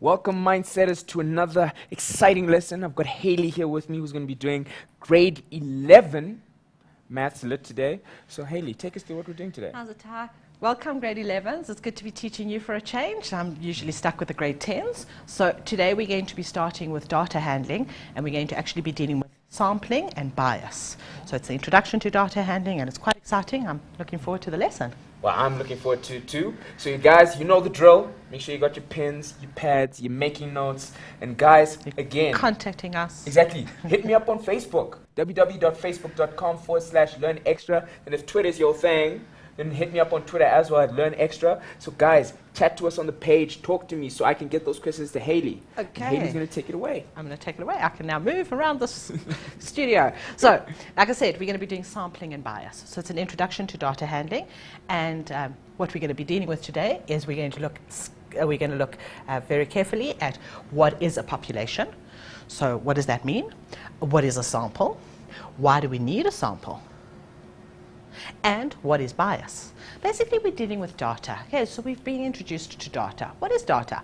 Welcome, Mindsetters, to another exciting lesson. I've got Haley here with me who's going to be doing grade 11 Maths Lit today. So, Haley, take us through what we're doing today. How's it, Ty? Welcome, grade 11s. It's good to be teaching you for a change. I'm usually stuck with the grade 10s. So today we're going to be starting with data handling, and we're going to actually be dealing with sampling and bias. So it's the introduction to data handling, and it's quite exciting. I'm looking forward to the lesson. Well, I'm looking forward to it too. So, you guys, you know the drill. Make sure you got your pens, your pads, you're making notes. And guys, again, Contacting us. exactly, hit me up on Facebook, www.facebook.com/learnextra. And if Twitter's your thing, then hit me up on Twitter as well at learnextra. So guys, chat to us on the page, talk to me so I can get those questions to Haley. Okay. And Haley's going to take it away. I'm going to take it away. I can now move around this studio. So, like I said, we're going to be doing sampling and bias. So it's an introduction to data handling. And what we're going to be dealing with today is we're going to look very carefully at what is a population. So what does that mean? What is a sample? Why do we need a sample? And what is bias? Basically, we're dealing with data. Okay, so we've been introduced to data. What is data?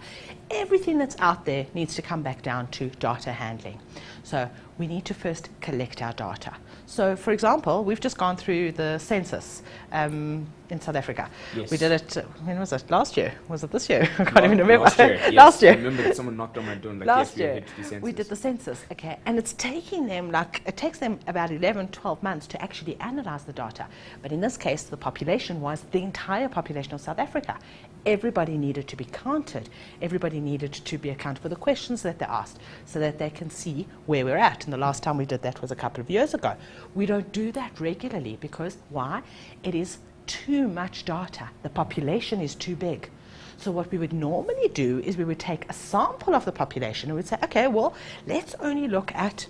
Everything that's out there needs to come back down to data handling. So we need to first collect our data. So, for example, we've just gone through the census in South Africa. Yes. We did it, when was it? Last year? Was it this year? I can't even remember. Last year, yes. Last year. I remember that someone knocked on my door and like, Last yes, year, we did the census, okay, and it takes them about 11, 12 months to actually analyze the data. But in this case, the population was the entire population of South Africa. Everybody needed to be counted. Everybody needed to be accounted for the questions that they asked so that they can see where we're at. And the last time we did that was a couple of years ago. We don't do that regularly because why? It is too much data. The population is too big. So what we would normally do is we would take a sample of the population and we'd say, okay, well, let's only look at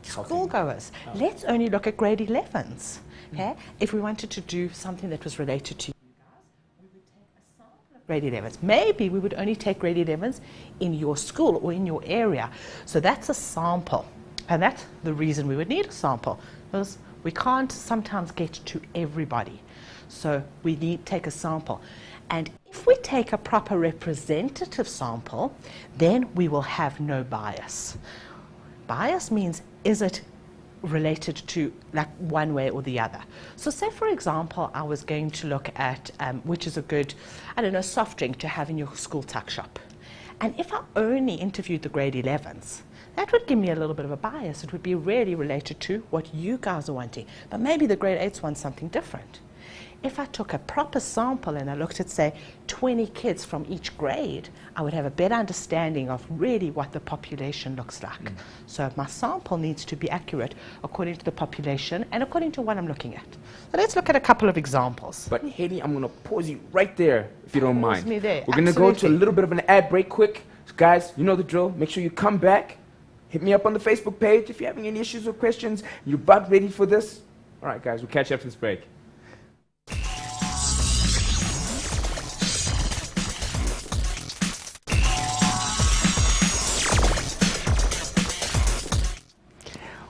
schoolgoers. Oh. Let's only look at grade 11s. Okay? If we wanted to do something that was related to you guys, we would take a sample of grade 11s. Maybe we would only take grade 11s in your school or in your area. So that's a sample. And that's the reason we would need a sample, because we can't sometimes get to everybody. So we need to take a sample. And if we take a proper representative sample, then we will have no bias. Bias means, is it related to like one way or the other? So say, for example, I was going to look at which is a good, soft drink to have in your school tuck shop. And if I only interviewed the grade 11s, that would give me a little bit of a bias. It would be really related to what you guys are wanting. But maybe the grade 8s want something different. If I took a proper sample and I looked at, say, 20 kids from each grade, I would have a better understanding of really what the population looks like. So my sample needs to be accurate according to the population and according to what I'm looking at. So let's look at a couple of examples. But Haley, I'm going to pause you right there, if you don't mind. Me there. We're going to go to a little bit of an ad break quick. So guys, you know the drill. Make sure you come back. Hit me up on the Facebook page if you're having any issues or questions. You're about ready for this? All right, guys, we'll catch you after this break.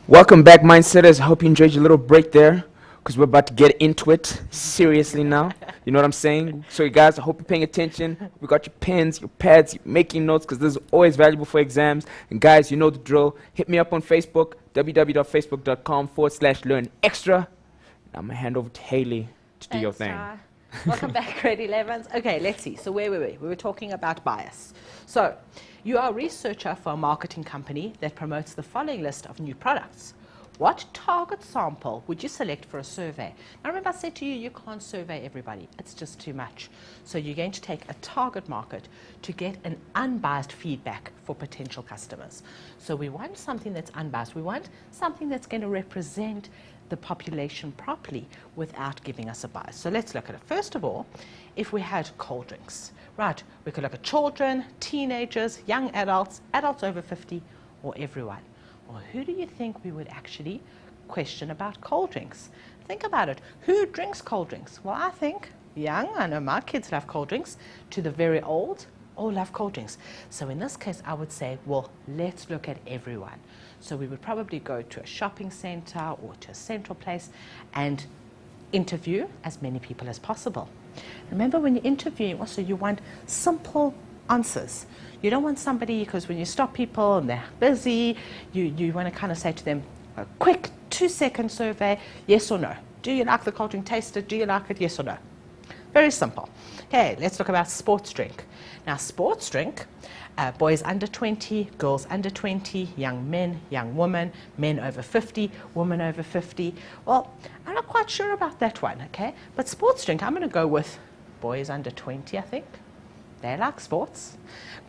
Welcome back, Mindsetters. I hope you enjoyed your little break there, because we're about to get into it seriously now. You know what I'm saying? So, you guys, I hope you're paying attention. We got your pens, your pads, you're making notes, because this is always valuable for exams. And, guys, you know the drill. Hit me up on Facebook, www.facebook.com/learnextra. I'm going to hand over to Haley to do your thing. Welcome back, grade 11s. Okay, let's see. So where were we? We were talking about bias. So you are a researcher for a marketing company that promotes the following list of new products. What target sample would you select for a survey? Now remember, I said to you, you can't survey everybody. It's just too much. So you're going to take a target market to get an unbiased feedback for potential customers. So we want something that's unbiased. We want something that's going to represent the population properly without giving us a bias. So let's look at it. First of all, if we had cold drinks, right, we could look at children, teenagers, young adults, adults over 50, or everyone. Well, who do you think we would actually question about cold drinks? Think about it. Who drinks cold drinks? Well, I think young, I know my kids love cold drinks, to the very old, all love cold drinks. So in this case, I would say, well, let's look at everyone. So we would probably go to a shopping center or to a central place and interview as many people as possible. Remember, when you're interviewing, also you want simple answers. You don't want somebody, because when you stop people and they're busy, you want to kind of say to them, a quick 2-second survey, yes or no. Do you like the cold drink? Taste it. Do you like it? Yes or no. Very simple. Okay, let's talk about sports drink. Now, sports drink, boys under 20, girls under 20, young men, young women, men over 50, women over 50. Well, I'm not quite sure about that one, okay? But sports drink, I'm going to go with boys under 20, I think. They like sports.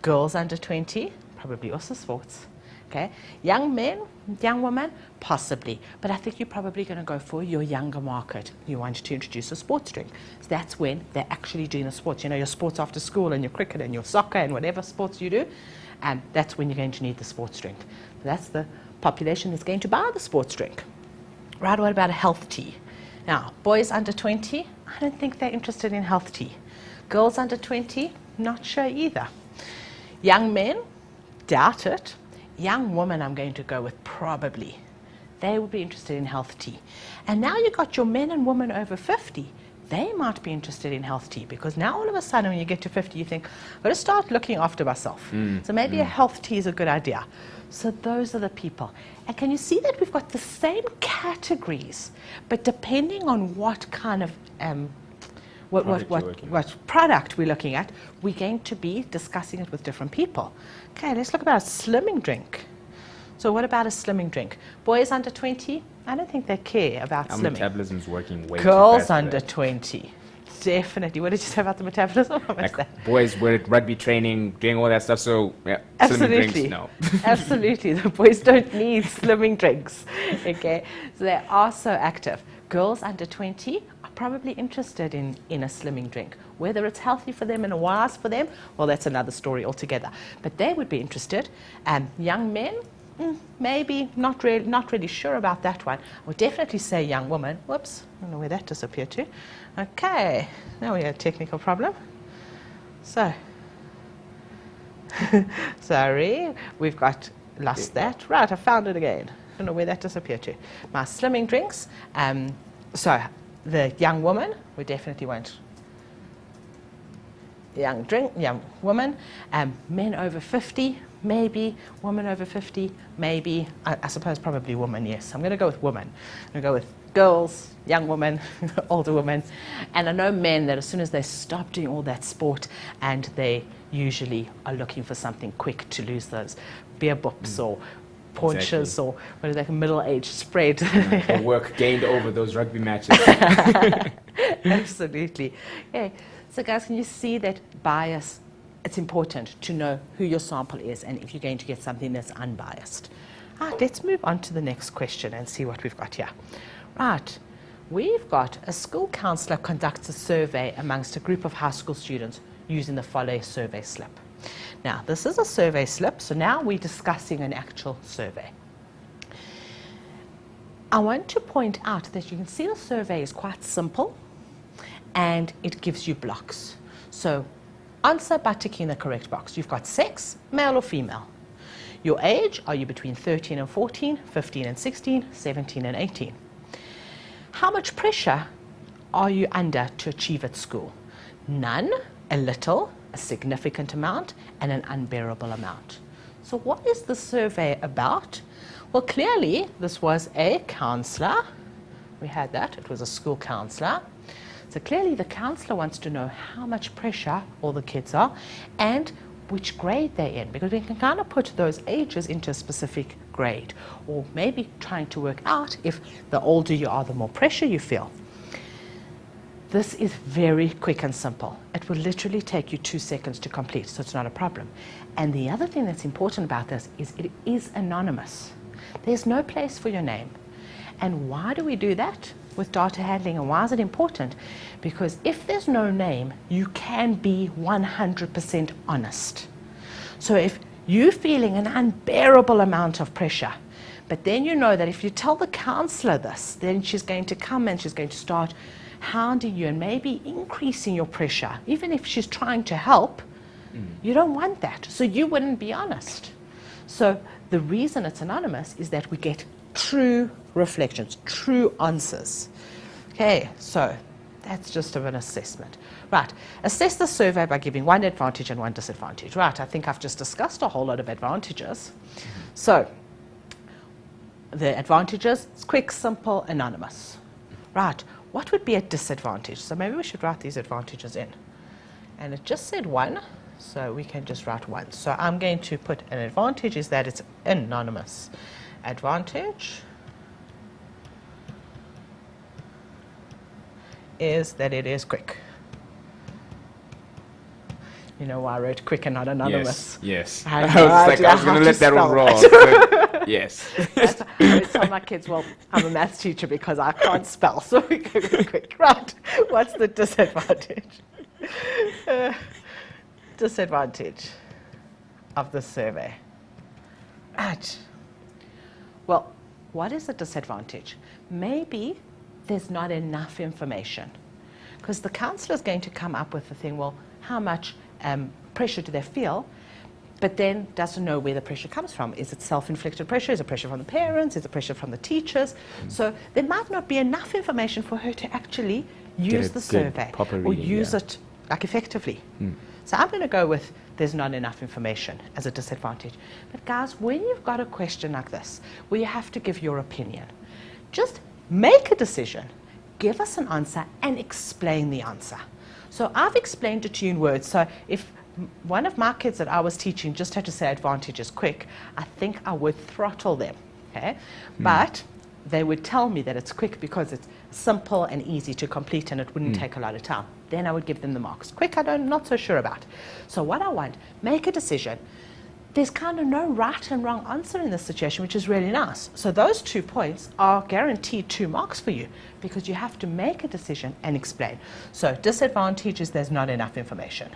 Girls under 20, probably also sports. Okay, young men, young women, possibly. But I think you're probably going to go for your younger market. You want to introduce a sports drink. So that's when they're actually doing the sports. You know, your sports after school and your cricket and your soccer and whatever sports you do. And that's when you're going to need the sports drink. That's the population that's going to buy the sports drink. Right, what about a health tea? Now, boys under 20, I don't think they're interested in health tea. Girls under 20, not sure either. Young men, doubt it. Young women, I'm going to go with probably. They would be interested in health tea. And now you've got your men and women over 50. They might be interested in health tea, because now all of a sudden when you get to 50, you think, I've got to start looking after myself. So maybe a health tea is a good idea. So those are the people. And can you see that we've got the same categories, but depending on what kind of what product we're looking at, we're going to be discussing it with different people. Okay, let's look about a slimming drink. So what about a slimming drink? Boys under 20, I don't think they care about Our slimming. metabolism's working way too Girls fast for under that. 20, definitely. What did you say about the metabolism? What was Like, that? boys were at rugby training, doing all that stuff, so yeah, slimming Absolutely. drinks, no. Absolutely. The boys don't need slimming drinks. Okay. So they are so active. Girls under 20 are probably interested in a slimming drink. Whether it's healthy for them and wise for them, well, that's another story altogether. But they would be interested. Young men, maybe not really sure about that one. I would definitely say young women. Whoops, I don't know where that disappeared to. Okay, now we have a technical problem. So, sorry, we've lost that. Right, I found it again. I don't know where that disappeared to. My slimming drinks. So the young woman, we definitely won't. Young woman. Men over 50, maybe. Woman over 50, maybe. I suppose probably woman, yes. I'm going to go with woman. I'm going to go with girls, young women, older women. And I know men that as soon as they stop doing all that sport, and they usually are looking for something quick to lose those beer boops or paunches, Exactly. or what is that, middle-aged spread. The work gained over those rugby matches. Absolutely. Okay. So guys, can you see that bias? It's important to know who your sample is and if you're going to get something that's unbiased. Right, let's move on to the next question and see what we've got here. Right, we've got a school counsellor conducts a survey amongst a group of high school students using the following survey slip. Now, this is a survey slip, so now we're discussing an actual survey. I want to point out that you can see the survey is quite simple and it gives you blocks. So answer by ticking the correct box. You've got sex, male or female. Your age, are you between 13 and 14, 15 and 16, 17 and 18? How much pressure are you under to achieve at school? None, a little, a significant amount, and an unbearable amount. So what is the survey about? Well, clearly this was a counsellor. We had that, it was a school counsellor. So clearly the counsellor wants to know how much pressure all the kids are and which grade they're in, because we can kind of put those ages into a specific grade, or maybe trying to work out if the older you are, the more pressure you feel. This is very quick and simple. It will literally take you 2 seconds to complete, so it's not a problem. And the other thing that's important about this is it is anonymous. There's no place for your name. And why do we do that with data handling, and why is it important? Because if there's no name, you can be 100% honest. So if you're feeling an unbearable amount of pressure, but then you know that if you tell the counsellor this, then she's going to come and she's going to start hounding you and maybe increasing your pressure, even if she's trying to help, you don't want that. So you wouldn't be honest. So the reason it's anonymous is that we get true reflections, true answers. Okay, so That's just of an assessment. Right, assess the survey by giving one advantage and one disadvantage. Right, I think I've just discussed a whole lot of advantages. So, the advantages, it's quick, simple, anonymous. Right, what would be a disadvantage? So maybe we should write these advantages in. And it just said one, so we can just write one. So I'm going to put an advantage is that it's anonymous. Advantage is that it is quick. You know why I wrote quick and not anonymous? Yes. I I had no was like, idea I was how going to to let that one spell roll. that. but yes. I would tell my kids, well, I'm a maths teacher because I can't spell, so we go quick. Right, what's the disadvantage? Disadvantage of the survey. Right. Well, what is the disadvantage? Maybe there's not enough information, because the counsellor is going to come up with the thing, well, how much pressure do they feel, but then doesn't know where the pressure comes from. Is it self-inflicted pressure? Is it pressure from the parents? Is it pressure from the teachers? So there might not be enough information for her to actually use the survey or use it like effectively. So I'm going to go with there's not enough information as a disadvantage. But guys, when you've got a question like this, where you have to give your opinion, just make a decision, give us an answer, and explain the answer. So I've explained it to you in words. So if one of my kids that I was teaching just had to say advantage is quick, I think I would throttle them, okay? But they would tell me that it's quick because it's simple and easy to complete and it wouldn't take a lot of time. Then I would give them the marks. Quick, I'm not so sure about. So what I want, make a decision. There's kind of no right and wrong answer in this situation, which is really nice. So those 2 points are guaranteed 2 marks for you because you have to make a decision and explain. So disadvantage is there's not enough information.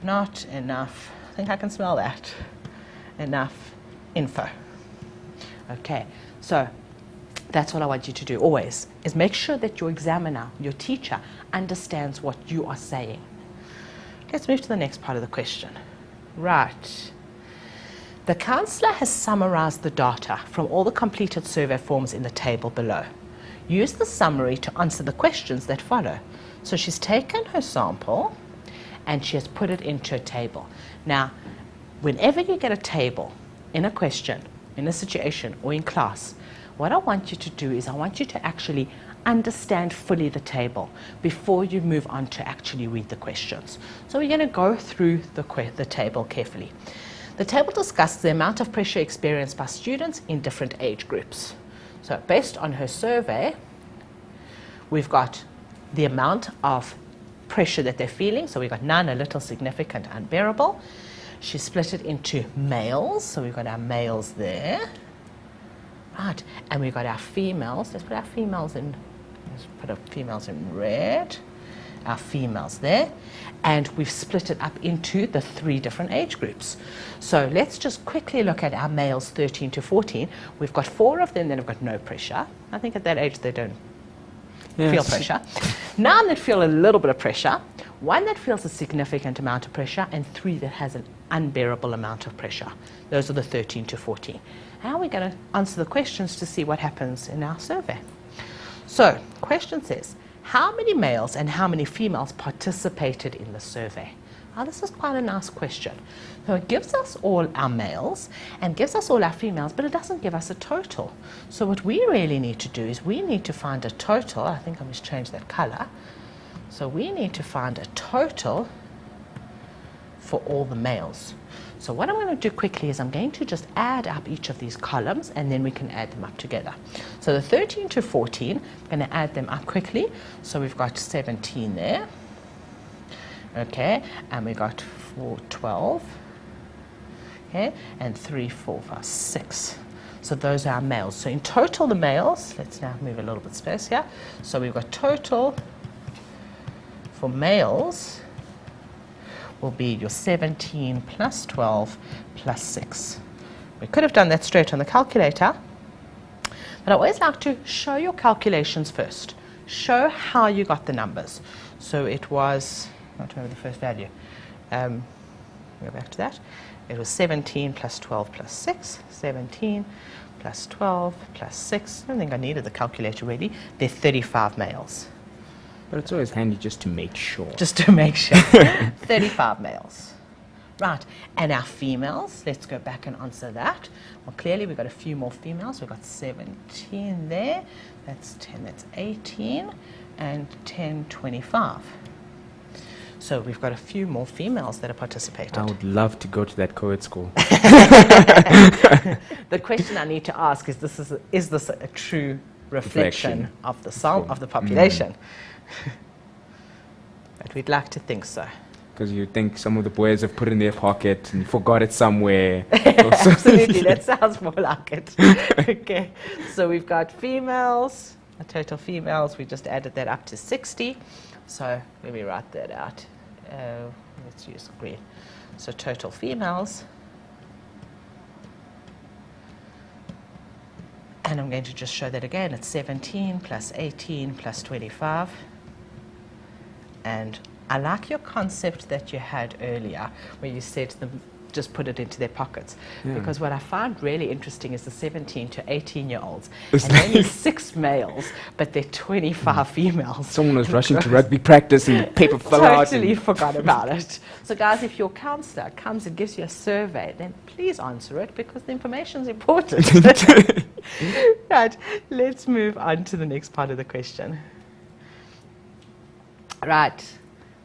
Not enough, I think I can smell that, enough info. Okay, so that's what I want you to do always, is make sure that your examiner, your teacher, understands what you are saying. Let's move to the next part of the question. Right. The counsellor has summarised the data from all the completed survey forms in the table below. Use the summary to answer the questions that follow. So she's taken her sample and she has put it into a table. Now, whenever you get a table in a question, in a situation, or in class, what I want you to do is I want you to actually understand fully the table before you move on to actually read the questions. So we're going to go through the table carefully. The table discusses the amount of pressure experienced by students in different age groups. So based on her survey, we've got the amount of pressure that they're feeling. So we've got none, a little, significant, unbearable. She split it into males. So we've got our males there. Right, and we've got our females. Let's put our females in, let's put our females in red. Our females there. And we've split it up into the 3 different age groups. So let's just quickly look at our males 13 to 14. We've got 4 of them that have got no pressure. I think at that age they don't feel pressure. 9 that feel a little bit of pressure. 1 that feels a significant amount of pressure. And 3 that has an unbearable amount of pressure. Those are the 13 to 14. How are we going to answer the questions to see what happens in our survey? So, question says, how many males and how many females participated in the survey? Now, this is quite a nice question. So it gives us all our males and gives us all our females, but it doesn't give us a total. So what we really need to do is we need to find a total. I think I must change that color. So we need to find a total for all the males. So what I'm going to do quickly is I'm going to just add up each of these columns and then we can add them up together. So the 13 to 14, I'm going to add them up quickly. So we've got 17 there. Okay, and we got 4, 12. Okay, and 3, 4, 5, 6. So those are our males. So in total the males, let's now move a little bit space here. So we've got total for males will be your 17 plus 12 plus 6. We could have done that straight on the calculator, but I always like to show your calculations first. Show how you got the numbers. So it was, I don't remember the first value. Go back to that. It was 17 plus 12 plus 6. 17 plus 12 plus 6. I don't think I needed the calculator really. There are 35 males. But it's always handy just to make sure. Just to make sure. 35 males. Right, and our females, let's go back and answer that. Well, clearly we've got a few more females. We've got 17 there, that's 10, that's 18, and 10, 25. So we've got a few more females that have participated. I would love to go to that co-ed school. The question I need to ask is this a true reflection of the of the population? But we'd like to think so. Because you think some of the boys have put it in their pocket and forgot it somewhere. Absolutely, that sounds more like it. Okay, so we've got females, total females, we just added that up to 60. So let me write that out. Let's use green. So total females. And I'm going to just show that again. It's 17 plus 18 plus 25. And I like your concept that you had earlier where you said to them, just put it into their pockets. Yeah. Because what I found really interesting is the 17 to 18-year-olds. And only 6 males, but they're 25 females. Someone was rushing to rugby practice and the paper fell out. Totally forgot about it. So guys, if your counsellor comes and gives you a survey, then please answer it because the information is important. Right, let's move on to the next part of the question. Right,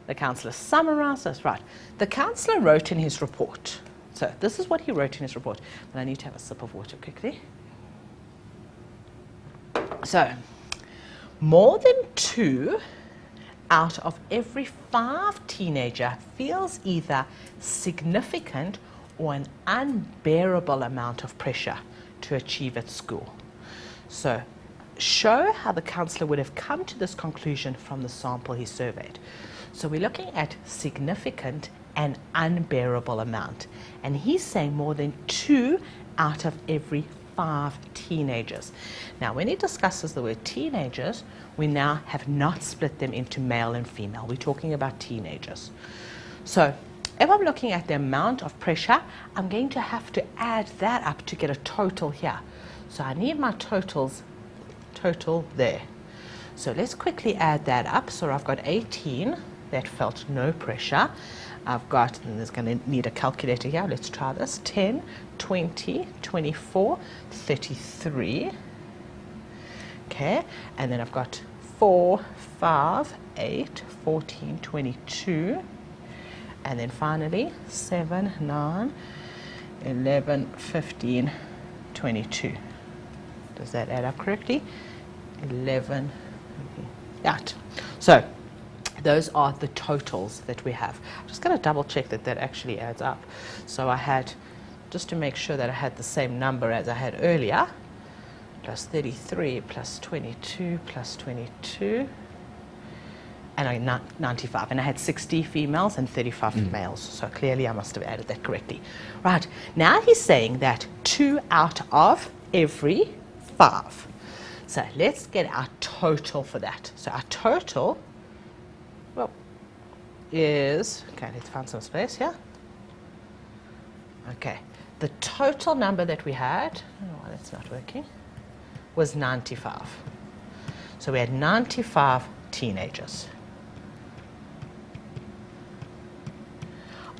the counsellor summarised this. Right, the counsellor wrote in his report. So this is what he wrote in his report. But I need to have a sip of water quickly. So, more than 2 out of every 5 teenager feels either significant or an unbearable amount of pressure to achieve at school. So, show how the counsellor would have come to this conclusion from the sample he surveyed. So we're looking at significant and unbearable amount. And he's saying more than 2 out of every 5 teenagers. Now, when he discusses the word teenagers, we now have not split them into male and female. We're talking about teenagers. So if I'm looking at the amount of pressure, I'm going to have to add that up to get a total here. So I need my total there. So let's quickly add that up. So I've got 18 that felt no pressure. I've got, and there's going to need a calculator here. Let's try this. 10, 20, 24, 33. Okay, and then I've got 4, 5, 8, 14, 22. And then finally 7, 9, 11, 15, 22. Does that add up correctly? 11. Right. So those are the totals that we have. I'm just going to double check that that actually adds up. So I had, just to make sure that I had the same number as I had earlier, plus 33 plus 22 plus 22, and I 95. And I had 60 females and 35 males. So clearly I must have added that correctly. Right. Now he's saying that 2 out of every 5. So let's get our total for that. So our total, well, is, okay, let's find some space here. Okay, the total number that we had, oh, that's not working, was 95. So we had 95 teenagers.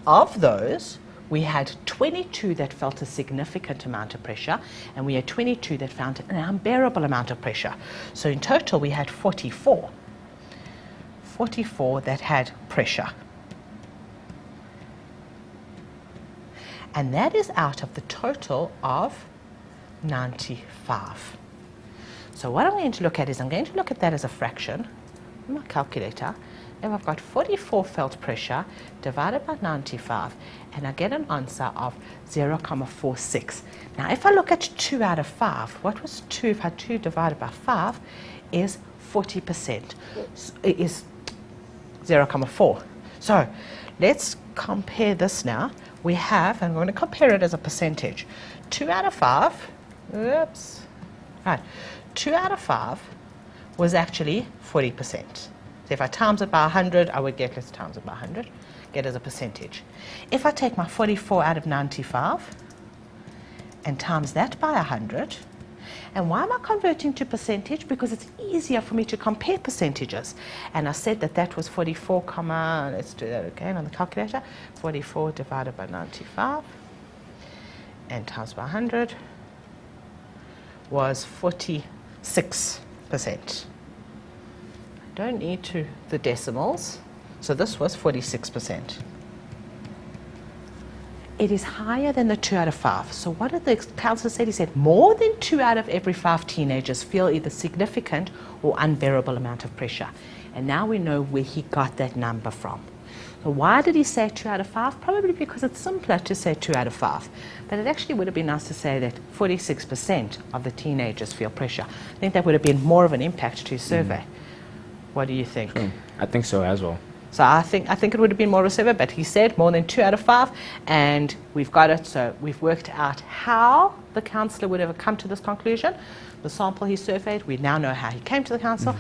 Of those, we had 22 that felt a significant amount of pressure, and we had 22 that found an unbearable amount of pressure. So in total, we had 44. 44 that had pressure. And that is out of the total of 95. So what I'm going to look at is I'm going to look at that as a fraction. My calculator. If I've got 44 felt pressure divided by 95, and I get an answer of 0.46. Now, if I look at 2 out of 5, what was 2 if I had 2 divided by 5 is 40%. So it is 0.4. So let's compare this now. We have, and I'm going to compare it as a percentage. 2 out of 5, oops, right, 2 out of 5 was actually 40%. So if I times it by 100, I would get, let's times it by 100, get as a percentage. If I take my 44 out of 95 and times that by 100, And why am I converting to percentage? Because it's easier for me to compare percentages. And I said that that was 44, let's do that again on the calculator, 44 divided by 95 and times by 100 was 46%. I don't need the decimals, so this was 46%. It is higher than the 2 out of 5. So what did the councillor say? He said more than 2 out of every 5 teenagers feel either significant or unbearable amount of pressure. And now we know where he got that number from. So why did he say 2 out of 5? Probably because it's simpler to say 2 out of 5. But it actually would have been nice to say that 46% of the teenagers feel pressure. I think that would have been more of an impact to his survey. What do you think? I think so as well. So I think it would have been more of a survey, but he said more than 2 out of 5, and we've got it. So we've worked out how the councillor would have come to this conclusion. The sample he surveyed, we now know how he came to the council,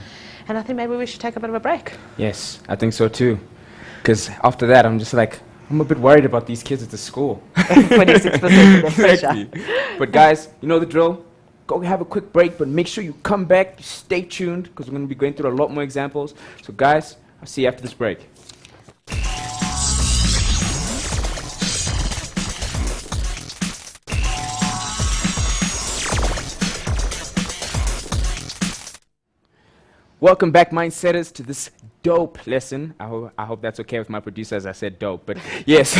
and I think maybe we should take a bit of a break. Yes, I think so too. Because after that, I'm just like, I'm a bit worried about these kids at the school. 46% of pressure. Exactly. But guys, you know the drill. Go have a quick break, but make sure you come back, stay tuned, because we're going to be going through a lot more examples. So guys, I'll see you after this break. Welcome back, Mindsetters, to this dope lesson. I hope that's okay with my producer as I said dope, but yes.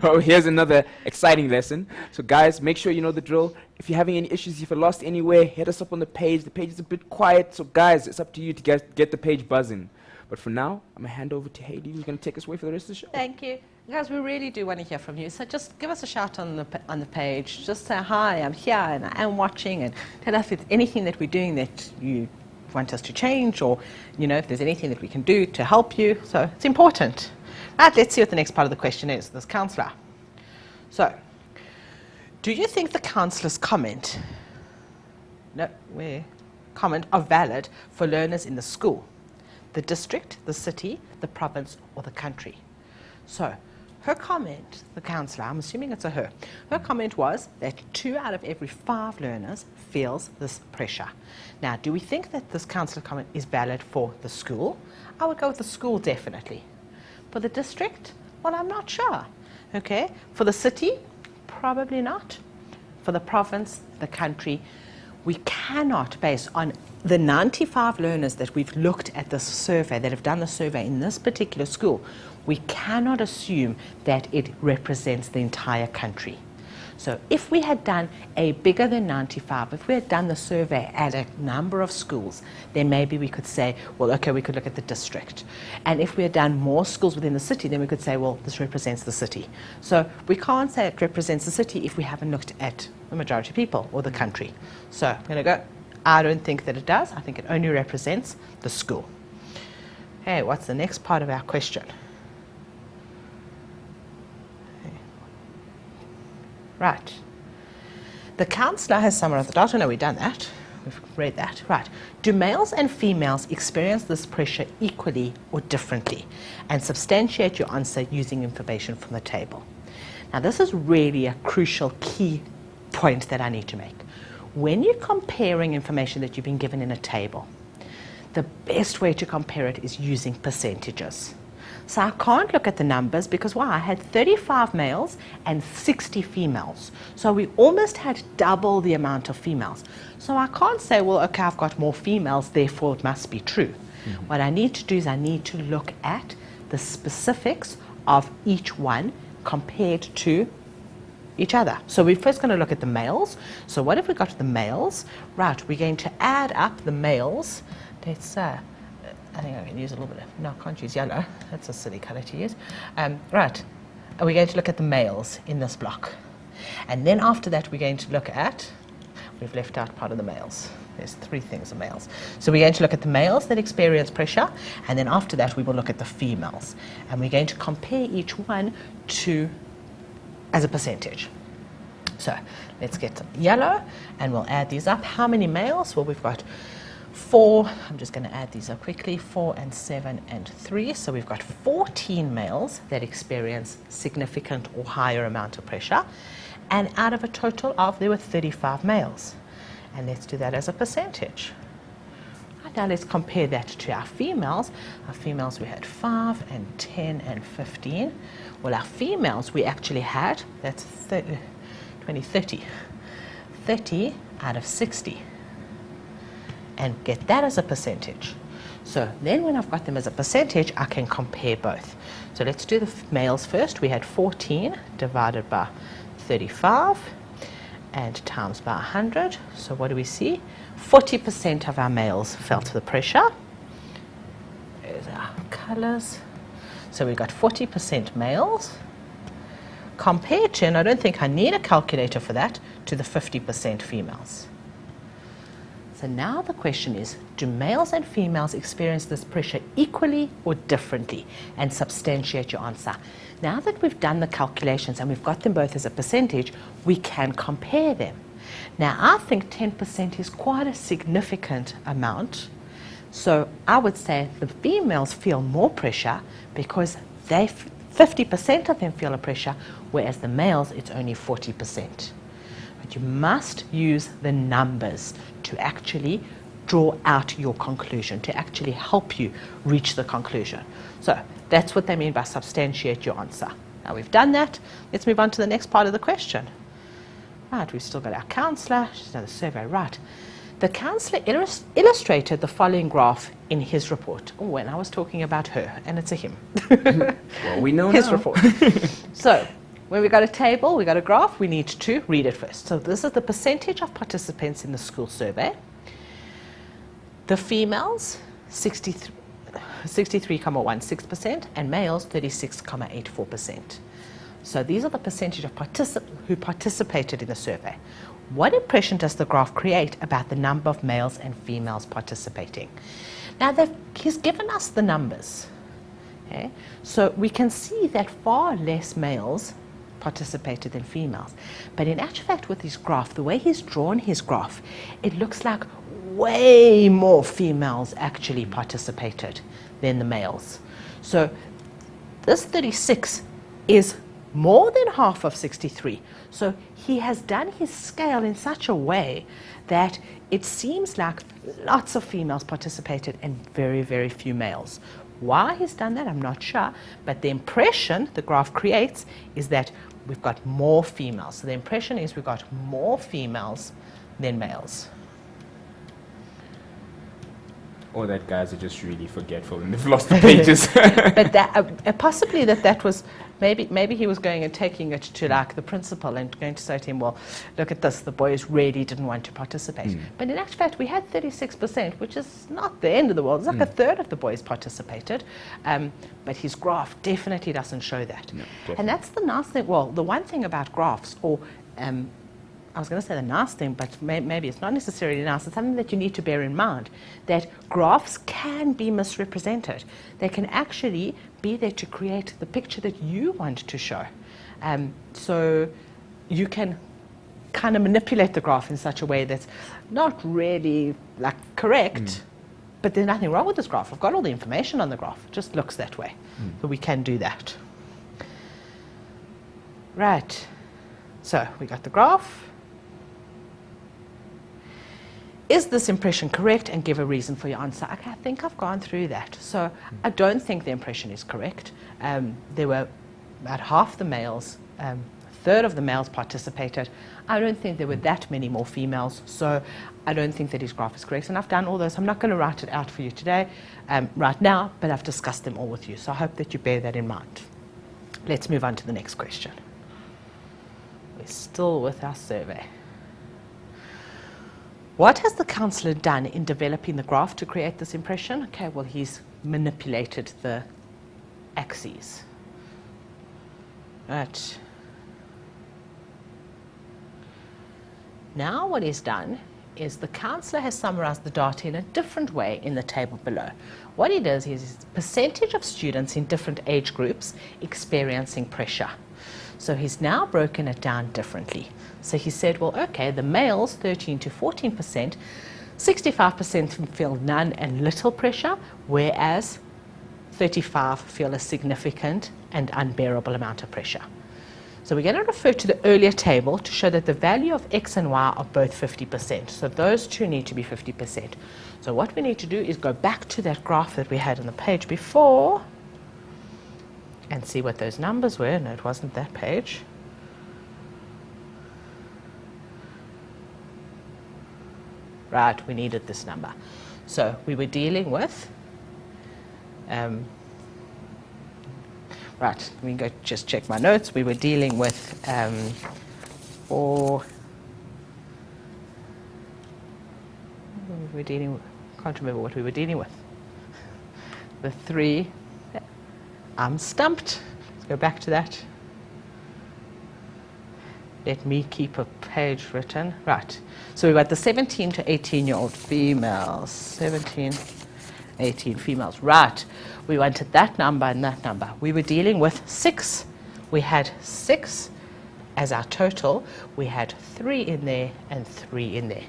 Oh, here's another exciting lesson. So guys, make sure you know the drill. If you're having any issues, if you're lost anywhere, hit us up on the page. The page is a bit quiet, so guys, it's up to you to get the page buzzing. But for now, I'm going to hand over to Hayley, who's going to take us away for the rest of the show. Thank you. Guys, we really do want to hear from you. So just give us a shout on the page. Just say, hi, I'm here and I am watching, and tell us if anything that we're doing that you want us to change, or if there's anything that we can do to help you. So it's important. Right, let's see what the next part of the question is, this councillor. So, do you think the councillor's comment are valid for learners in the school, the district, the city, the province, or the country? So, her comment, the councillor, I'm assuming it's a her comment was that 2 out of every 5 learners feels this pressure. Now, do we think that this councillor comment is valid for the school? I would go with the school, definitely. For the district? Well, I'm not sure. Okay. For the city? Probably not. For the province, the country, we cannot, based on the 95 learners that we've looked at this survey, that have done the survey in this particular school, we cannot assume that it represents the entire country. So if we had done a bigger than 95, if we had done the survey at a number of schools, then maybe we could say, well, okay, we could look at the district. And if we had done more schools within the city, then we could say, well, this represents the city. So we can't say it represents the city if we haven't looked at the majority of people or the country. So I'm going to go, I don't think that it does. I think it only represents the school. Hey, what's the next part of our question? Right. The councillor has summarized the data. No, we've done that. We've read that. Right. Do males and females experience this pressure equally or differently? And substantiate your answer using information from the table. Now, this is really a crucial key point that I need to make. When you're comparing information that you've been given in a table, the best way to compare it is using percentages. So I can't look at the numbers because why? I had 35 males and 60 females. So we almost had double the amount of females. So I can't say, well, okay, I've got more females, therefore it must be true. Mm-hmm. What I need to do is I need to look at the specifics of each one compared to each other. So we're first going to look at the males. So what if we got the males? Right, we're going to add up the males. Let's I think I can use a little bit of, no, I can't use yellow. That's a silly color to use. Right, and we're going to look at the males in this block. And then after that, we're going to look at, we've left out part of the males. There's 3 things of males. So we're going to look at the males that experience pressure, and then after that, we will look at the females. And we're going to compare each one to, as a percentage. So let's get yellow, and we'll add these up. How many males? Well, we've got 4, I'm just going to add these up quickly, 4 and 7 and 3. So we've got 14 males that experience significant or higher amount of pressure. And out of a total of, there were 35 males. And let's do that as a percentage. Right, now let's compare that to our females. Our females, we had 5 and 10 and 15. Well, our females, we actually had, that's 30 out of 60. And get that as a percentage. So then when I've got them as a percentage, I can compare both. So let's do the males first. We had 14 divided by 35 and times by 100. So what do we see? 40% of our males felt the pressure. There's our colours. So we've got 40% males compared to, and I don't think I need a calculator for that, to the 50% females. So now the question is, do males and females experience this pressure equally or differently? And substantiate your answer. Now that we've done the calculations and we've got them both as a percentage, we can compare them. Now I think 10% is quite a significant amount. So I would say the females feel more pressure because 50% of them feel a pressure, whereas the males, it's only 40%. But you must use the numbers to actually draw out your conclusion, to actually help you reach the conclusion. So that's what they mean by substantiate your answer. Now we've done that, let's move on to the next part of the question. Right, we've still got our counsellor, she's done the survey, right. The counsellor illustrated the following graph in his report. Oh, and I was talking about her, and it's a him. Well, we know his now. report. So when we've got a table, we've got a graph, we need to read it first. So this is the percentage of participants in the school survey. The females, 63.16%, and males, 36.84%. So these are the percentage of who participated in the survey. What impression does the graph create about the number of males and females participating? Now, he's given us the numbers. Okay? So we can see that far less males participated than females. But in actual fact, with his graph, the way he's drawn his graph, it looks like way more females actually participated than the males. So this 36 is more than half of 63. So he has done his scale in such a way that it seems like lots of females participated and very, very few males. Why he's done that, I'm not sure, but the impression the graph creates is that we've got more females. So the impression is we've got more females than males. Or that guys are just really forgetful and they've lost the pages. But that, possibly that was, maybe he was going and taking it to like the principal and going to say to him, well, look at this, the boys really didn't want to participate. But in actual fact, we had 36%, which is not the end of the world. It's like a third of the boys participated. But his graph definitely doesn't show that. No, and that's the nice thing. Well, the one thing about graphs, or I was going to say the nice thing, but maybe it's not necessarily nice. It's something that you need to bear in mind, that graphs can be misrepresented. They can actually be there to create the picture that you want to show. So you can kind of manipulate the graph in such a way that's not really like correct, but there's nothing wrong with this graph. I've got all the information on the graph. It just looks that way. So we can do that. Right. So we got the graph. Is this impression correct, and give a reason for your answer? Okay, I think I've gone through that. So I don't think the impression is correct. There were about half the males, a third of the males participated. I don't think there were that many more females, so I don't think that his graph is correct. And I've done all those. I'm not going to write it out for you today, right now, but I've discussed them all with you. So I hope that you bear that in mind. Let's move on to the next question. We're still with our survey. What has the counsellor done in developing the graph to create this impression? Okay, well, he's manipulated the axes. Right. Now what he's done is the counsellor has summarised the data in a different way in the table below. What he does is percentage of students in different age groups experiencing pressure. So he's now broken it down differently. So he said, well, okay, the males, 13 to 14%, 65% feel none and little pressure, whereas 35% feel a significant and unbearable amount of pressure. So we're going to refer to the earlier table to show that the value of x and y are both 50%. So those two need to be 50%. So what we need to do is go back to that graph that we had on the page before and see what those numbers were. No, it wasn't that page. Right, we needed this number. So we were dealing with, right, let me go just check my notes. We were dealing with can't remember what we were dealing with. The 3, I'm stumped. Let's go back to that. Let me keep a page written. Right. So we've got the 17 to 18-year-old females. 17, 18 females. Right. We wanted that number and that number. We were dealing with 6. We had 6 as our total. We had 3 in there and 3 in there.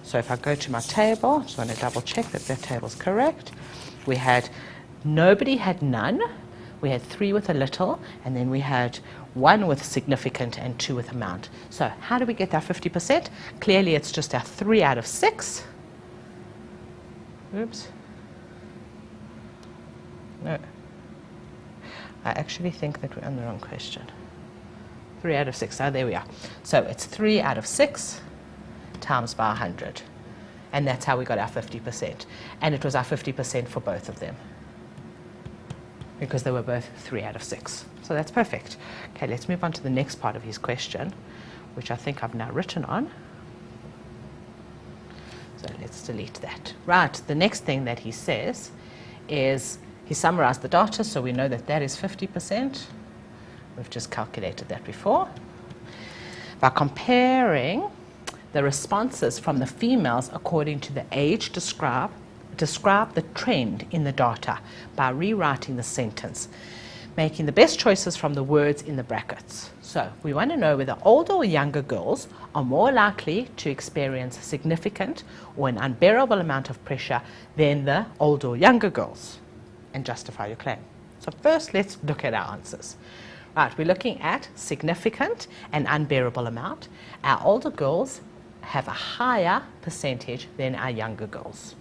So if I go to my table, just want to double check that that table's correct. We had, nobody had none. We had 3 with a little, and then we had 1 with significant and 2 with amount. So how do we get that 50%? Clearly it's just our 3 out of 6. Oops. No. I actually think that we're on the wrong question. 3 out of 6. Oh, there we are. So it's 3 out of 6 times by 100. And that's how we got our 50%. And it was our 50% for both of them, because they were both 3 out of 6. So that's perfect. Okay, let's move on to the next part of his question, which I think I've now written on. So let's delete that. Right, the next thing that he says is he summarized the data, so we know that that is 50%. We've just calculated that before. By comparing the responses from the females according to the age describe the trend in the data by rewriting the sentence, making the best choices from the words in the brackets. So we want to know whether older or younger girls are more likely to experience significant or an unbearable amount of pressure than the older or younger girls, and justify your claim. So first, let's look at our answers. Right, we're looking at significant and unbearable amount. Our older girls have a higher percentage than our younger girls.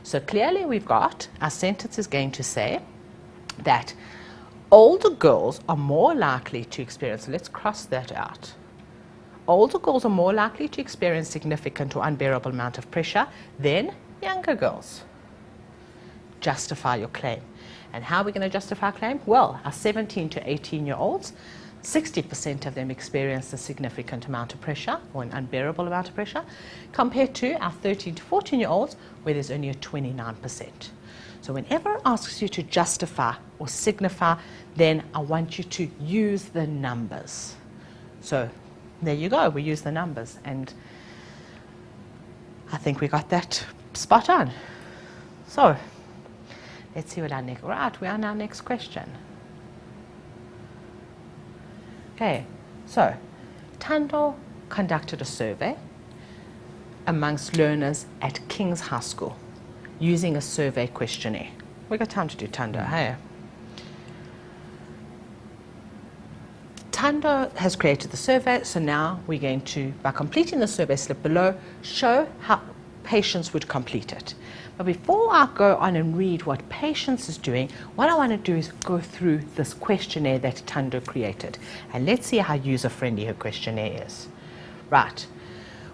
So clearly we've got, our sentence is going to say that older girls are more likely to experience, so let's cross that out. Older girls are more likely to experience significant or unbearable amount of pressure than younger girls. Justify your claim. And how are we going to justify our claim? Well, our 17 to 18-year-olds, 60% of them experience a significant amount of pressure or an unbearable amount of pressure, compared to our 13 to 14-year-olds, where there's only a 29%. So whenever it asks you to justify or signify, then I want you to use the numbers. So there you go, we use the numbers, and I think we got that spot on. So let's see what our next, right, we're on our next question. Okay, so Thando conducted a survey amongst learners at King's High School using a survey questionnaire. We've got time to do Thando, hey? Thando has created the survey, so now we're going to, by completing the survey slip below, show how Patience would complete it. But before I go on and read what Patience is doing, what I want to do is go through this questionnaire that Thando created. And let's see how user-friendly her questionnaire is. Right.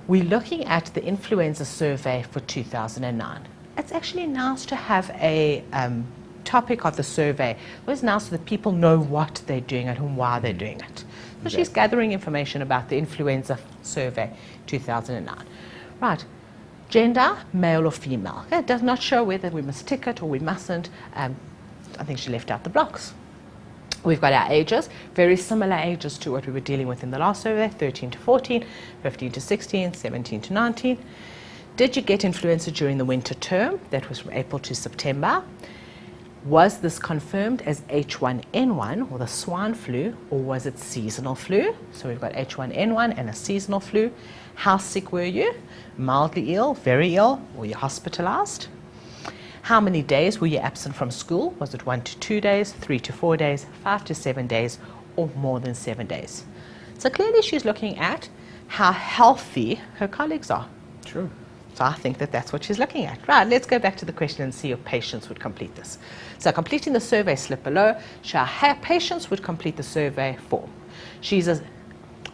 We're looking at the influenza survey for 2009. It's actually nice to have a topic of the survey. It was nice so that people know what they're doing and why they're doing it. So she's gathering information about the influenza survey 2009. Right. Gender, male or female. It does not show whether we must tick it or we mustn't. I think she left out the blocks. We've got our ages, very similar ages to what we were dealing with in the last survey, 13 to 14, 15 to 16, 17 to 19. Did you get influenza during the winter term? That was from April to September. Was this confirmed as H1N1 or the swine flu, or was it seasonal flu? So we've got H1N1 and a seasonal flu. How sick were you? Mildly ill, very ill, were you hospitalized? How many days were you absent from school? Was it 1 to 2 days, 3 to 4 days, 5 to 7 days, or more than 7 days? So clearly she's looking at how healthy her colleagues are. True. So I think that that's what she's looking at. Right, let's go back to the question and see if patients would complete this. So completing the survey slip below, show how patients would complete the survey form. She's a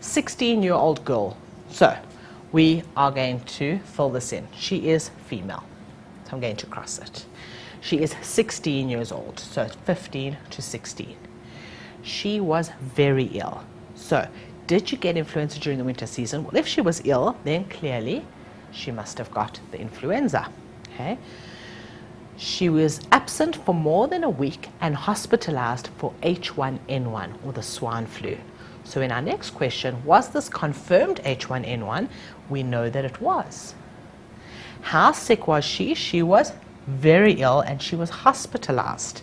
16-year-old girl. So we are going to fill this in. She is female. So I'm going to cross it. She is 16 years old, so 15 to 16. She was very ill. So did you get influenza during the winter season? Well, if she was ill, then clearly she must have got the influenza. Okay. She was absent for more than a week and hospitalized for H1N1 or the swine flu. So in our next question, was this confirmed H1N1? We know that it was. How sick was she? She was very ill and she was hospitalized.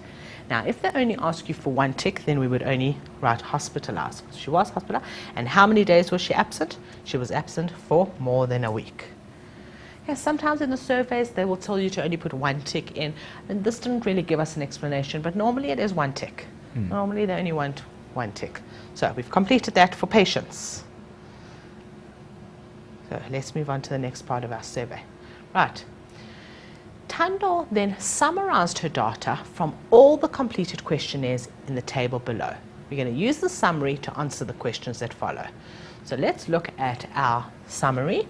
Now, if they only ask you for one tick, then we would only write hospitalized. She was hospitalized. And how many days was she absent? She was absent for more than a week. Yeah, sometimes in the surveys, they will tell you to only put one tick in. And this didn't really give us an explanation, but normally it is one tick. Normally they only want one tick. So we've completed that for patients. So let's move on to the next part of our survey. Right. Thando then summarized her data from all the completed questionnaires in the table below. We're going to use the summary to answer the questions that follow. So let's look at our summary.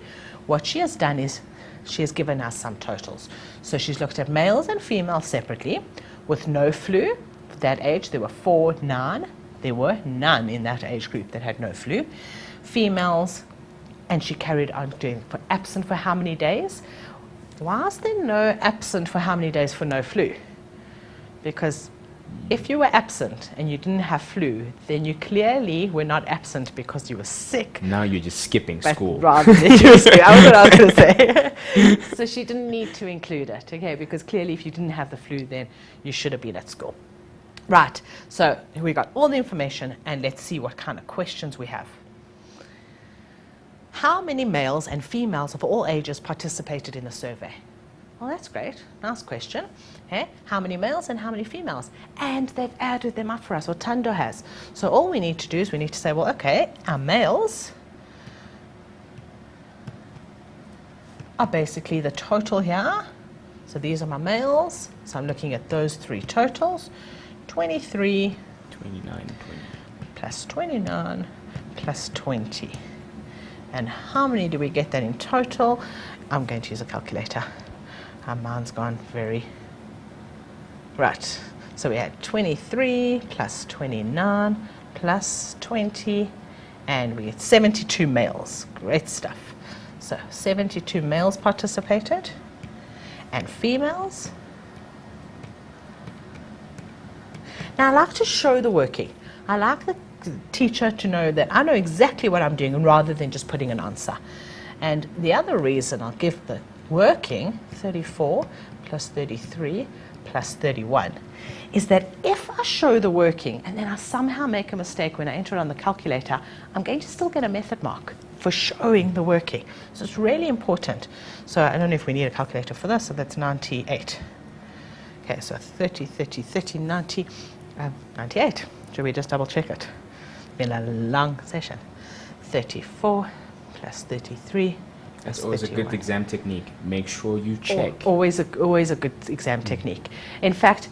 What she has done is she has given us some totals. So she's looked at males and females separately with no flu. For that age, there were 4, 9. There were none in that age group that had no flu. Females, and she carried on doing for absent for how many days? Why is there no absent for how many days for no flu? Because if you were absent and you didn't have flu, then you clearly were not absent because you were sick. Now you're just skipping But school. rather than you were sick. That was what I was going to say. So she didn't need to include it, okay? Because clearly if you didn't have the flu, then you should have been at school. Right, so we got all the information and let's see what kind of questions we have. How many males and females of all ages participated in the survey? Well, that's great. Nice question. Okay. How many males and how many females? And they've added them up for us, or Thando has. So all we need to do is we need to say, well, okay, our males are basically the total here. So these are my males. So I'm looking at those three totals. 23 29, 20. plus 29 plus 20. And how many do we get that in total? I'm going to use a calculator. Mine's gone very... Right. So we had 23 plus 29 plus 20, and we get 72 males. Great stuff. So 72 males participated, and females. Now I like to show the working. I like the teacher to know that I know exactly what I'm doing rather than just putting an answer. And the other reason I'll give the working, 34 plus 33 plus 31, is that if I show the working and then I somehow make a mistake when I enter it on the calculator, I'm going to still get a method mark for showing the working. So it's really important. So I don't know if we need a calculator for this, so that's 98. Okay, so 30, 30, 30, 90, 98. Should we just double check it? It's been a long session. 34 plus 33 That's plus always 31. a good exam technique. Make sure you check. Always a good exam technique. In fact,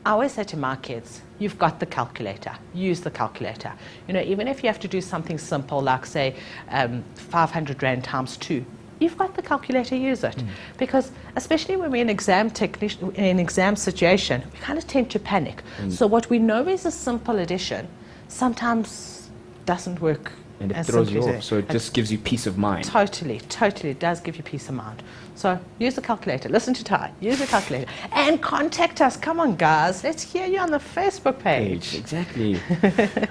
I always say to my kids, you've got the calculator. Use the calculator. You know, even if you have to do something simple like, say, 500 Rand times 2, you've got the calculator, use it. Because especially when we're in an exam situation, we kind of tend to panic. So what we know is a simple addition sometimes doesn't work. And it as throws you simply off, so it just gives you peace of mind. Totally, it does give you peace of mind. So use the calculator, listen to Ty, use the calculator, and contact us. Come on, guys, let's hear you on the Facebook page. Exactly.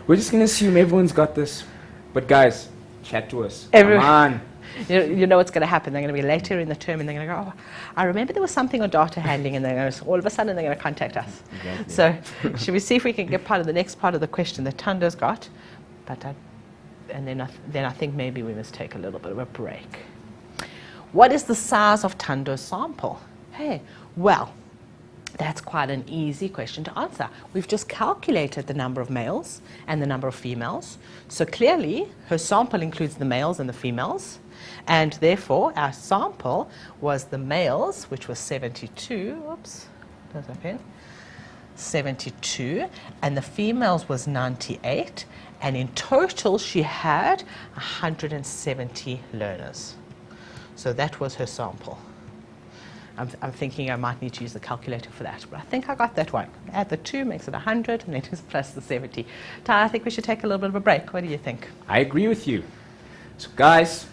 We're just going to assume everyone's got this. But guys, chat to us. Everyone- Come on. You know what's going to happen. They're going to be later in the term and they're going to go, oh, I remember there was something on data handling, and they're going to, all of a sudden they're going to contact us. Exactly. So should we see if we can get part of the next part of the question that Thando's got? And then I think maybe we must take a little bit of a break. What is the size of Thando's sample? Hey, well, That's quite an easy question to answer. We've just calculated the number of males and the number of females. So clearly, her sample includes the males and the females. And therefore, our sample was the males, which was 72. Oops, there's my pen. 72. And the females was 98. And in total, she had 170 learners. So that was her sample. I'm thinking I might need to use the calculator for that, but I think I got that one. Add the 2 makes it 100, and then just plus the 70. Ty, I think we should take a little bit of a break. What do you think? I agree with you. So guys,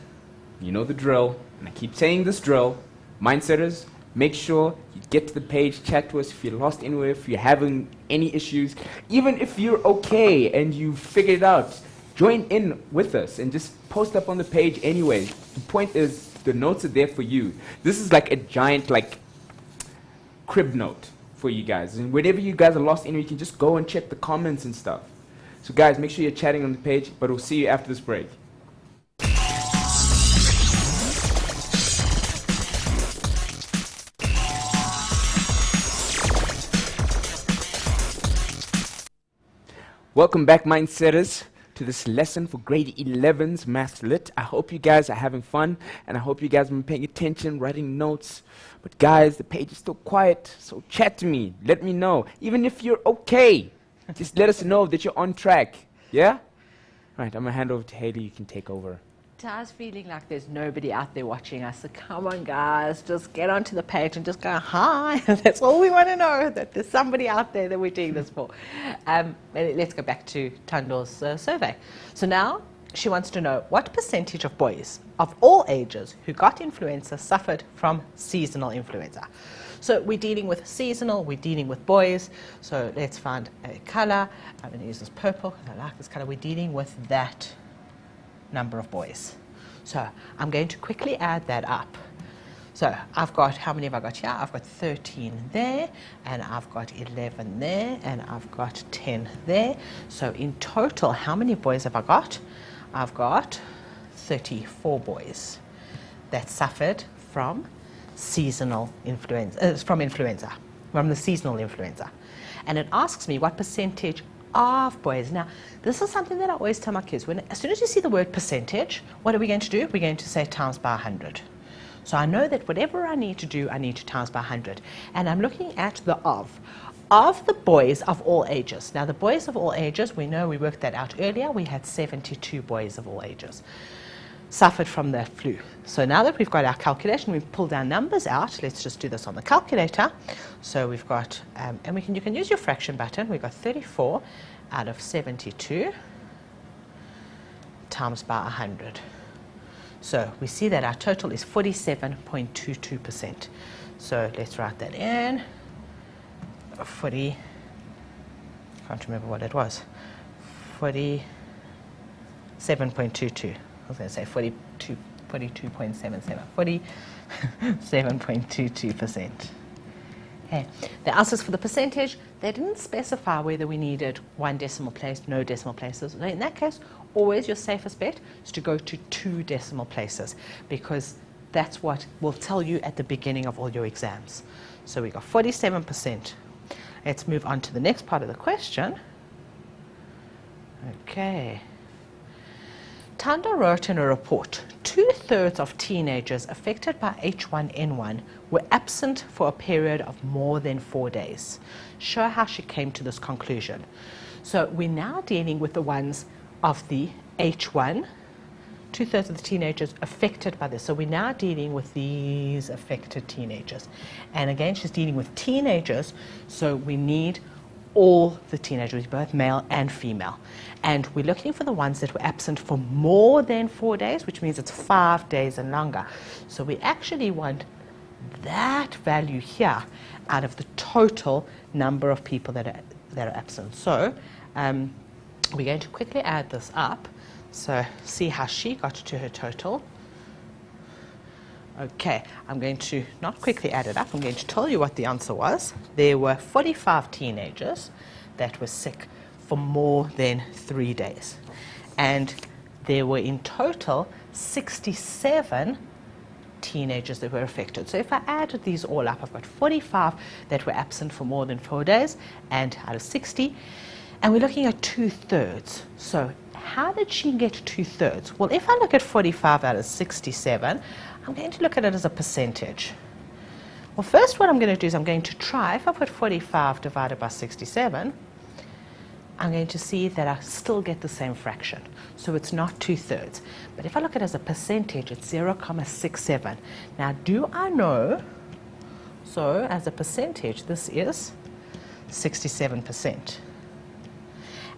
you know the drill, and I keep saying this drill. Mindsetters, make sure you get to the page, chat to us if you're lost anywhere, if you're having any issues. Even if you're okay and you figured it out, join in with us and just post up on the page anyway. The point is, the notes are there for you. This is like a giant crib note for you guys. And whenever you guys are lost in, you can just go and check the comments and stuff. So guys, make sure you're chatting on the page, but we'll see you after this break. Welcome back, Mindsetters, to this lesson for grade 11's Maths Lit. I hope you guys are having fun, and I hope you guys have been paying attention, writing notes. But guys, the page is still quiet, so chat to me. Let me know. Even if you're okay, just let us know that you're on track. Yeah? All right, I'm going to hand over to Haley. You can take over. Ty's feeling like there's nobody out there watching us, so come on, guys, just get onto the page and just go, hi. That's all we want to know, that there's somebody out there that we're doing this for. And let's go back to Tandor's survey. So now she wants to know what percentage of boys of all ages who got influenza suffered from seasonal influenza. So we're dealing with seasonal, we're dealing with boys, so let's find a color. I'm going to use this purple because I like this color. We're dealing with that number of boys. So I'm going to quickly add that up. So I've got, how many have I got here? I've got 13 there, and I've got 11 there, and I've got 10 there. So in total, how many boys have I got? I've got 34 boys that suffered from seasonal influenza, from the seasonal influenza. And it asks me what percentage of boys. Now, this is something that I always tell my kids. As soon as you see the word percentage, what are we going to do? We're going to say times by 100. So I know that whatever I need to do, I need to times by 100. And I'm looking at the of the boys of all ages. Now, the boys of all ages, we know, we worked that out earlier. We had 72 boys of all ages suffered from the flu. So now that we've got our calculation, we've pulled our numbers out. Let's just do this on the calculator. So we've got, and you can use your fraction button. We've got 34 out of 72 times by 100. So we see that our total is 47.22%. So let's write that in. 40, can't remember what it was. 47.22. I was going to say 42.77. 47.22%. Okay. They asked us for the percentage. They didn't specify whether we needed one decimal place, no decimal places. In that case, always your safest bet is to go to 2 decimal places, because that's what will tell you at the beginning of all your exams. So we got 47%. Let's move on to the next part of the question. Okay. Tanda wrote in a report, 2/3 of teenagers affected by H1N1 were absent for a period of more than 4 days. Show how she came to this conclusion. So we're now dealing with the ones of the H1, 2/3 of the teenagers affected by this. So we're now dealing with these affected teenagers. And again, she's dealing with teenagers, so we need all the teenagers, both male and female. And we're looking for the ones that were absent for more than 4 days, which means it's 5 days and longer. So we actually want that value here out of the total number of people that are absent. So we're going to quickly add this up. So see how she got to her total. Okay, I'm going to not quickly add it up. I'm going to tell you what the answer was. There were 45 teenagers that were sick for more than 3 days. And there were in total 67 teenagers that were affected. So if I added these all up, I've got 45 that were absent for more than 4 days, and out of 60, and we're looking at 2/3. So how did she get 2/3? Well, if I look at 45 out of 67, I'm going to look at it as a percentage. Well, first what I'm going to do is I'm going to try, if I put 45 divided by 67, I'm going to see that I still get the same fraction. So it's not 2/3. But if I look at it as a percentage, it's 0.67. Now, do I know, so as a percentage, this is 67%.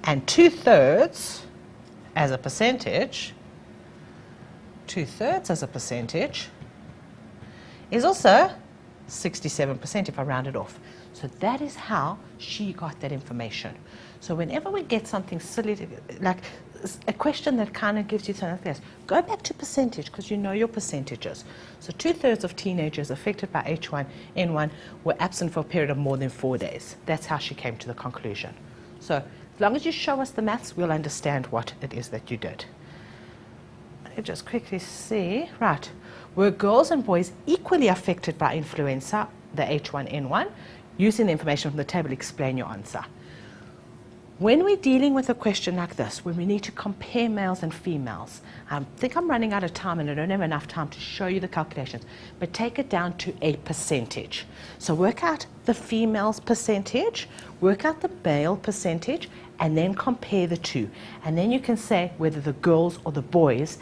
And 2/3 as a percentage, 2/3 as a percentage is also 67% if I round it off. So that is how she got that information. So whenever we get something silly, like a question that kind of gives you something like this, go back to percentage because you know your percentages. So 2/3 of teenagers affected by H1N1 were absent for a period of more than 4 days. That's how she came to the conclusion. So as long as you show us the maths, we'll understand what it is that you did. Let me just quickly see. Right. Were girls and boys equally affected by influenza, the H1N1? Using the information from the table, explain your answer. When we're dealing with a question like this, when we need to compare males and females, I think I'm running out of time and I don't have enough time to show you the calculations, but take it down to a percentage. So work out the female's percentage, work out the male percentage, and then compare the two. And then you can say whether the girls or the boys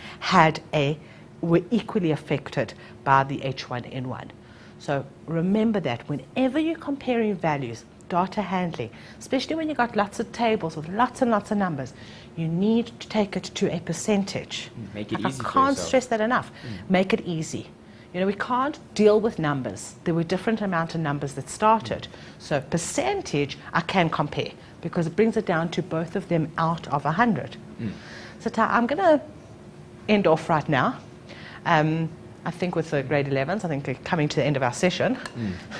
were equally affected by the H1N1. So remember that whenever you're comparing values, data handling, especially when you've got lots of tables with lots and lots of numbers, you need to take it to a percentage. Make it I easy for can't yourself. stress that enough. Make it easy. You know, we can't deal with numbers. There were different amount of numbers that started. So percentage, I can compare because it brings it down to both of them out of 100. So I'm going to end off right now. I think with the grade 11s, I think they're coming to the end of our session.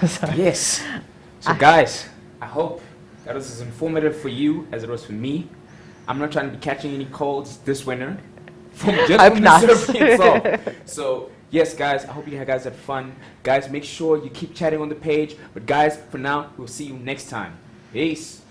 So Yes. So guys, I hope that was as informative for you as it was for me. I'm not trying to be catching any colds this winter. Just Hope from not. the survey itself. So yes, guys, I hope you guys had fun. Guys, make sure you keep chatting on the page. But guys, for now, we'll see you next time. Peace.